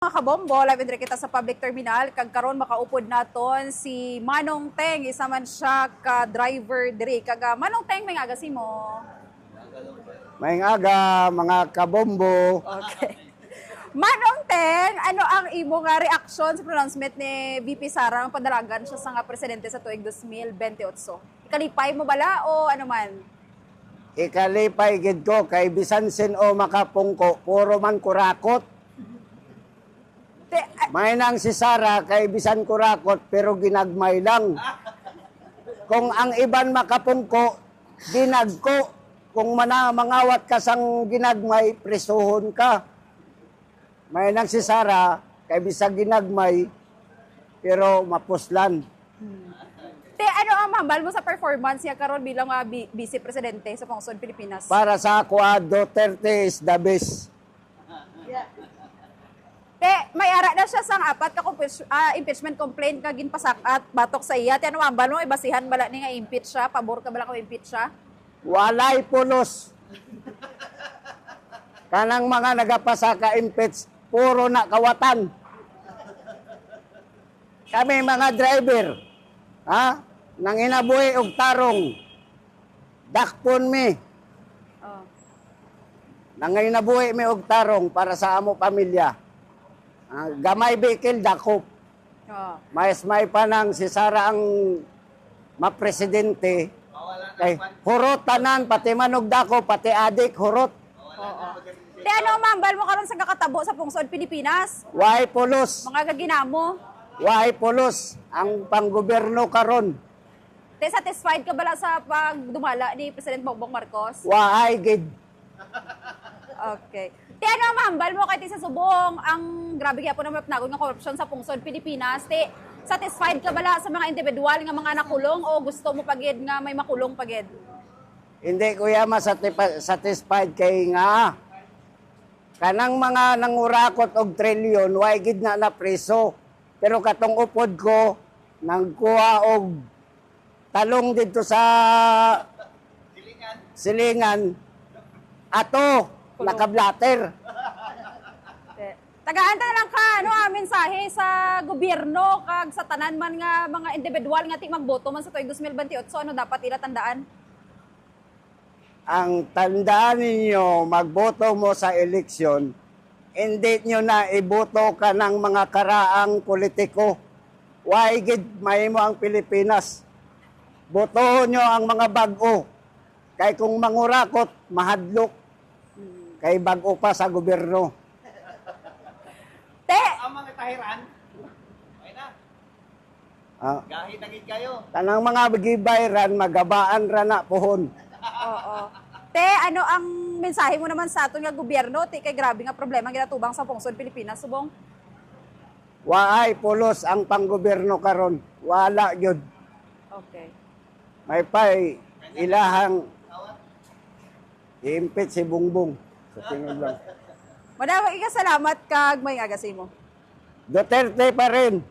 Mga kabombo, live and kita sa public terminal, kag karon makaupod naton si Manong Teng, isa man siya ka driver diri. Kag Manong Teng, may agasi mo. Maing aga, mga kabombo. Okay. Manong Teng, ano ang imo nga reaksyon sa pronouncement ni VP Sara ang padalagan siya sa nga presidente sa tuig 2028? Ikalipay mo bala o ano man? Ikalipay gid ko kay bisan sin o makapungko, puro man kurakot. May nang si Sara kay bisan kurakot pero ginagmay lang. Kung ang iban makapungko, ginagko. Kung mangawat ka sang ginagmay, presuhon ka. May nang si Sara kay bisan ginagmay pero mapuslan. Te, ano ang mahambal mo sa performance niya karon bilang vice presidente sa Pangulong Pilipinas? Para sa ako, Duterte is the best. Te, may ara na siya sang apat ka impeachment complaint ka ginpasakat batok sa iya. Te, ano mahambal mo ibasihan bala ni nga impeach siya? Pabor ka bala ka impeach siya? Walay pulos. Kanang mga nagapasa ka impeach, puro na kawatan. Kami mga driver, nang inabuhi og tarong, dakpon mi. Oh. Nang inabuhi mi og tarong para sa amo pamilya. Gamay bikil dakop. Oh. May pa nang si Sara ang mapresidente. Kay hurot tanan, pati manog dako, pati adik, hurot. Oo. Te, ano ang mahambal mo karon sa kakatabo sa Pungsod Pilipinas? Wahay pulos. Mga gaginamo. Wahay pulos ang panggobyerno karon. Te, satisfied ka bala sa pagdumala ni President Bongbong Marcos? Wahay gid. Okay. Te, ano ang mahambal mo kay ti sa subong ang grabe gyapon ang mapnagod nga korupsyon sa Pungsod Pilipinas? Te, satisfied ka bala sa mga individual nga mga nakulong o gusto mo pagid nga may makulong pagid? Hindi kuya satisfied kay nga kanang mga nangurakot og trilyon way gid na preso. Pero katong upod ko nangkuha og talong dito sa silingan ato nakablater. Tagaan na lang ka, ano ang mensahe sa gobyerno kag sa tanan man nga mga individual nga ti magboto man sa tuig 2028, ano dapat ila tandaan? Ang tandaan ninyo, magboto mo sa eleksyon, hindi nyo na iboto ka ng mga karaang politiko. Why gid may mo ang Pilipinas? Botohon nyo ang mga bago. Kay kung mangurakot, mahadlok. Kay bago pa sa gobyerno. Te! Ang mga tahiran, ay na, gahi naging kayo. Tanang mga gibayran, magabaan ra na pohon. Oo. Te, ano ang mensahe mo naman sa aton nga gobyerno? Te, kay grabe nga problema ginatubang sa Pungsod Pilipinas, subong? Waay pulos ang panggobyerno karon. Wala gyud. Okay. May pay ilahang i-impeach si Bongbong. Sa tingin lang. Madawag salamat kag may agasi mo. Duterte pa rin.